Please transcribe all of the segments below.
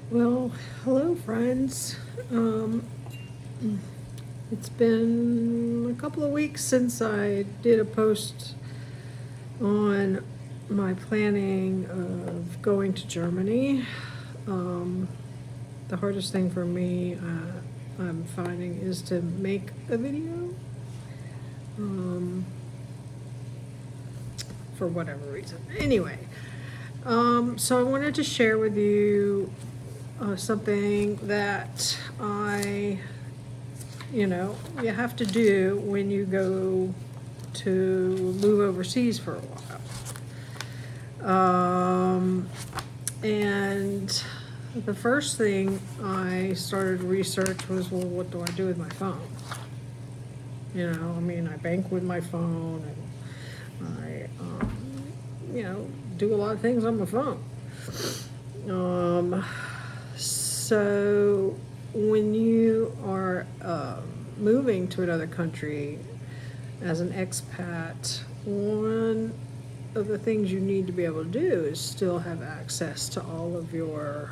Well, hello, friends. Um, it's been a couple of weeks since I did a post on my planning of going to Germany. Um, the hardest thing for me, I'm finding, is to make a video um, for whatever reason. Anyway, so I wanted to share with you something that you have to do when you go to move overseas for a while. And the first thing I started research was, well, what do I do with my phone? I bank with my phone, and do a lot of things on my phone. So when you are moving to another country as an expat, one of the things you need to be able to do is still have access to all of your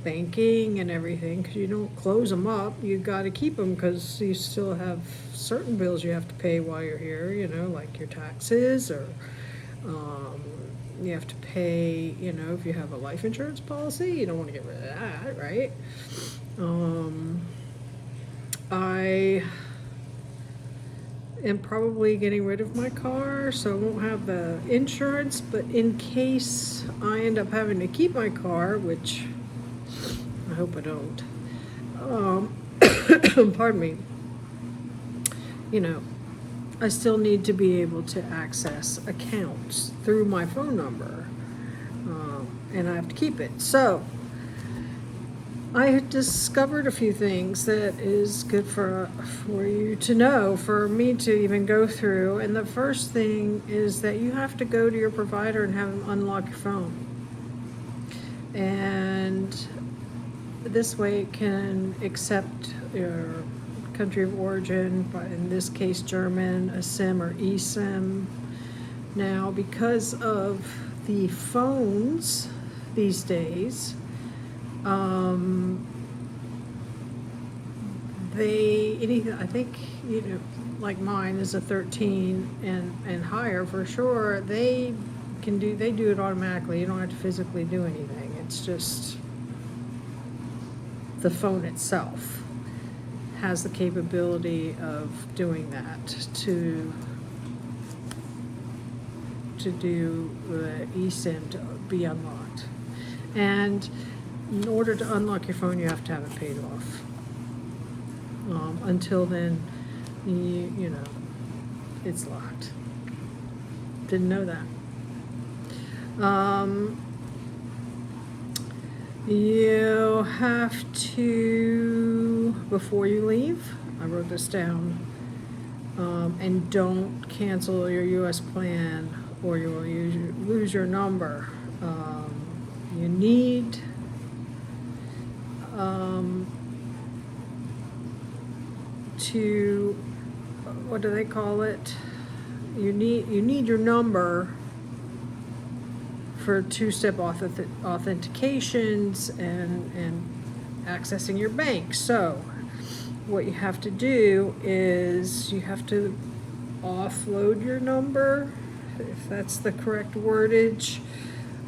banking and everything, because you don't close them up. You got to keep them because you still have certain bills you have to pay while you're here, like your taxes, or um, you have to pay, if you have a life insurance policy, you don't want to get rid of that, right? I am probably getting rid of my car, so I won't have the insurance, but in case I end up having to keep my car, which I hope I don't, pardon me, you know, I still need to be able to access accounts through my phone number, and I have to keep it. So I had discovered a few things that is good for you to know, for me to even go through. And the first thing is that you have to go to your provider and have them unlock your phone. And this way it can accept your country of origin, but in this case German, a SIM or eSIM. Now, because of the phones these days, I think, like mine is a 13 and higher for sure. They do it automatically. You don't have to physically do anything. It's just the phone itself has the capability of doing that to do the eSIM to be unlocked. And in order to unlock your phone, you have to have it paid off. Until then, it's locked. Didn't know that. You have to, before you leave, I wrote this down, and don't cancel your U.S. plan or you will lose your number. You need to, what do they call it? You need your number for two-step authentications and accessing your bank. So what you have to do is you have to offload your number, if that's the correct wordage.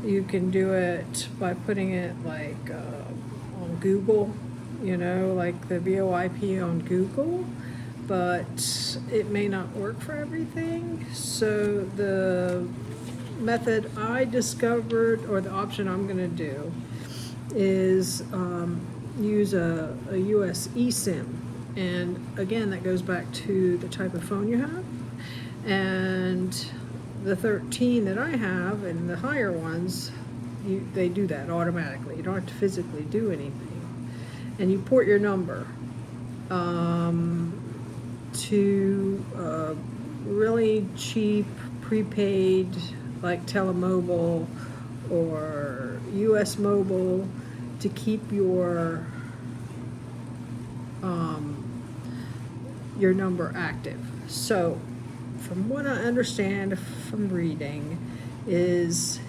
You can do it by putting it like on Google, like the VoIP on Google, but it may not work for everything. So the method I discovered, or the option I'm going to do, is use a US eSIM. And again, that goes back to the type of phone you have. And the 13 that I have and the higher ones, they do that automatically. You don't have to physically do anything. And you port your number to really cheap prepaid, like Telemobile or US Mobile, to keep your number active. So from what I understand from reading is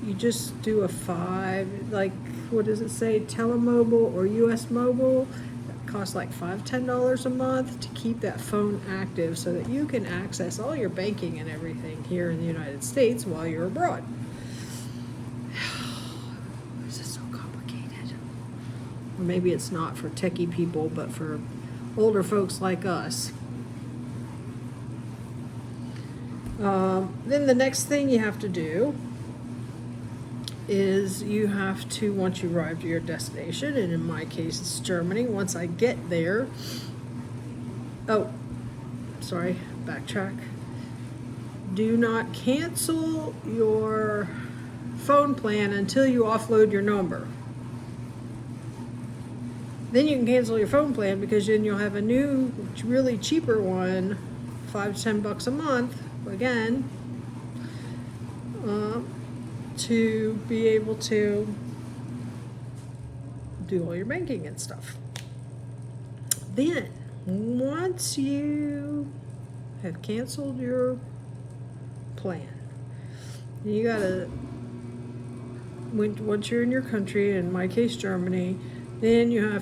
you just do a 5, like, what does it say, Telemobile or US Mobile? It costs like $5-10 a month to keep that phone active so that you can access all your banking and everything here in the United States while you're abroad. This is so complicated. Or maybe it's not for techie people, but for older folks like us. Then the next thing you have to do is you have to, once you arrive to your destination, and in my case it's Germany, once I get there, backtrack. Do not cancel your phone plan until you offload your number. Then you can cancel your phone plan because then you'll have a new, really cheaper one, $5-10 a month, again, to be able to do all your banking and stuff. Then, once you have canceled your plan, you gotta, once you're in your country, in my case Germany, then you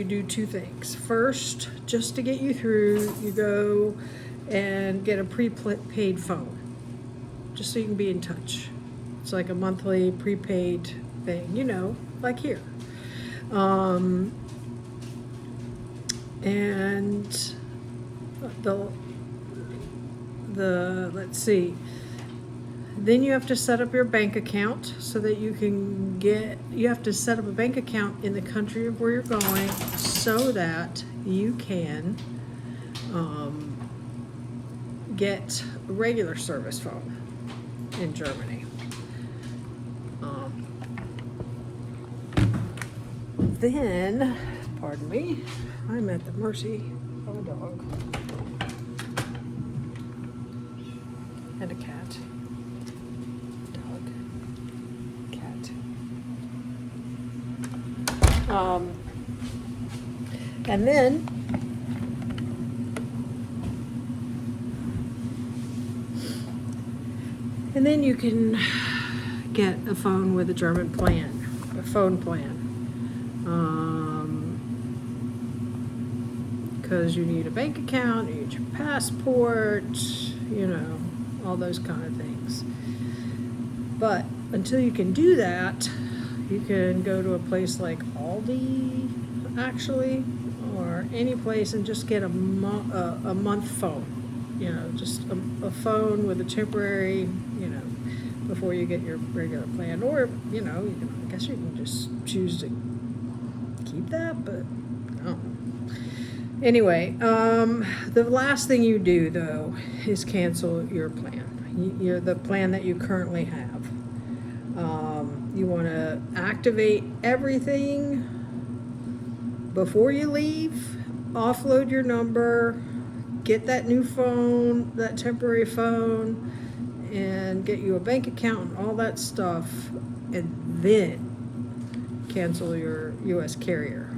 do two things. First, just to get you through, you go and get a prepaid phone, just so you can be in touch. It's like a monthly prepaid thing, like here. And let's see. Then you have to set up your bank account so that you have to set up a bank account in the country of where you're going so that you can get a regular service phone in Germany. Then, pardon me, I'm at the mercy of a dog and a cat. Dog, cat. And then you can get a phone with a German plan, a phone plan. Because you need a bank account, you need your passport, all those kind of things. But until you can do that, you can go to a place like Aldi, actually, or any place and just get a month phone. Just a phone with a temporary, before you get your regular plan. Or, I guess you can just choose to keep that, but I don't know. Anyway, the last thing you do, though, is cancel your plan. The plan that you currently have. You want to activate everything before you leave, offload your number, get that new phone, that temporary phone, and get you a bank account and all that stuff, and then cancel your U.S. carrier.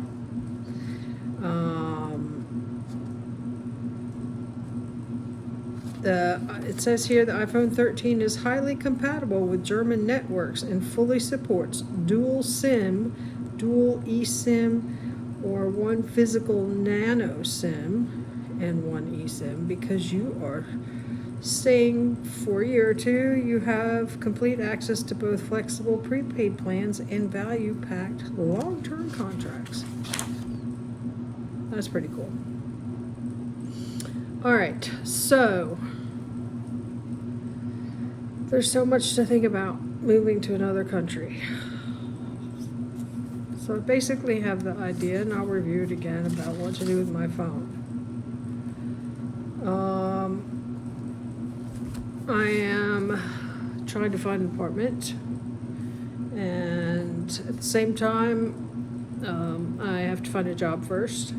It says here the iPhone 13 is highly compatible with German networks and fully supports dual SIM, dual eSIM, or one physical nano SIM and one eSIM. Because you are staying for a year or two, you have complete access to both flexible prepaid plans and value-packed long-term contracts. That's pretty cool. All right, so there's so much to think about moving to another country. So I basically have the idea, and I'll review it again, about what to do with my phone. I am trying to find an apartment, and at the same time, I have to find a job first.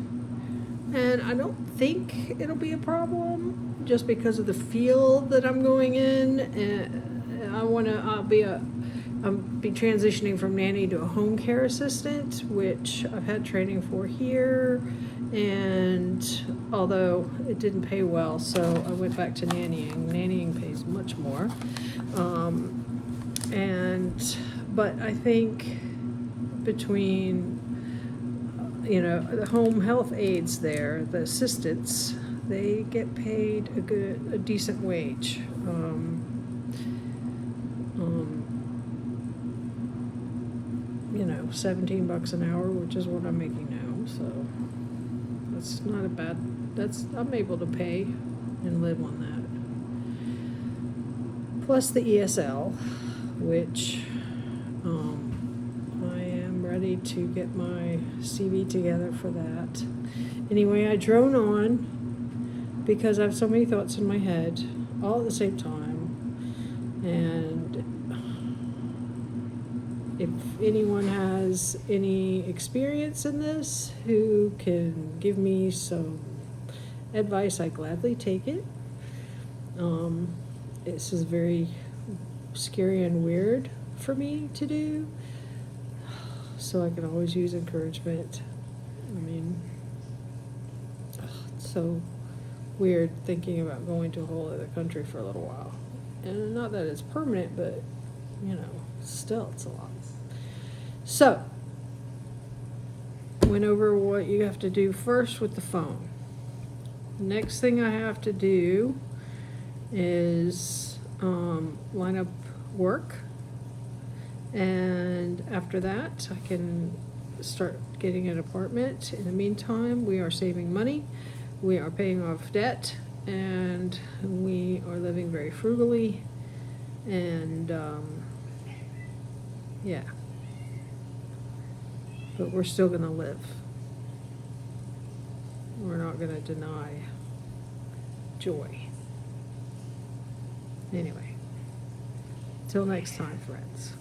And I don't think it'll be a problem just because of the field that I'm going in. And I'll be transitioning from nanny to a home care assistant, which I've had training for here. And although it didn't pay well, so I went back to nannying. Nannying pays much more. But I think between, the home health aides there, the assistants, they get paid a decent wage. 17 bucks an hour, which is what I'm making now, so that's not a bad, I'm able to pay and live on that. Plus the ESL, which, I am ready to get my CV together for that. Anyway, I drone on because I have so many thoughts in my head all at the same time. And if anyone has any experience in this who can give me some advice, I gladly take it. This is very scary and weird for me to do, so I can always use encouragement. I mean, it's so weird thinking about going to a whole other country for a little while. And not that it's permanent, but, still it's a lot. So, went over what you have to do first with the phone. Next thing I have to do is line up work. And after that, I can start getting an apartment. In the meantime, we are saving money. We are paying off debt, and we are living very frugally, and yeah, but we're still gonna live. We're not gonna deny joy. Anyway, till next time, friends.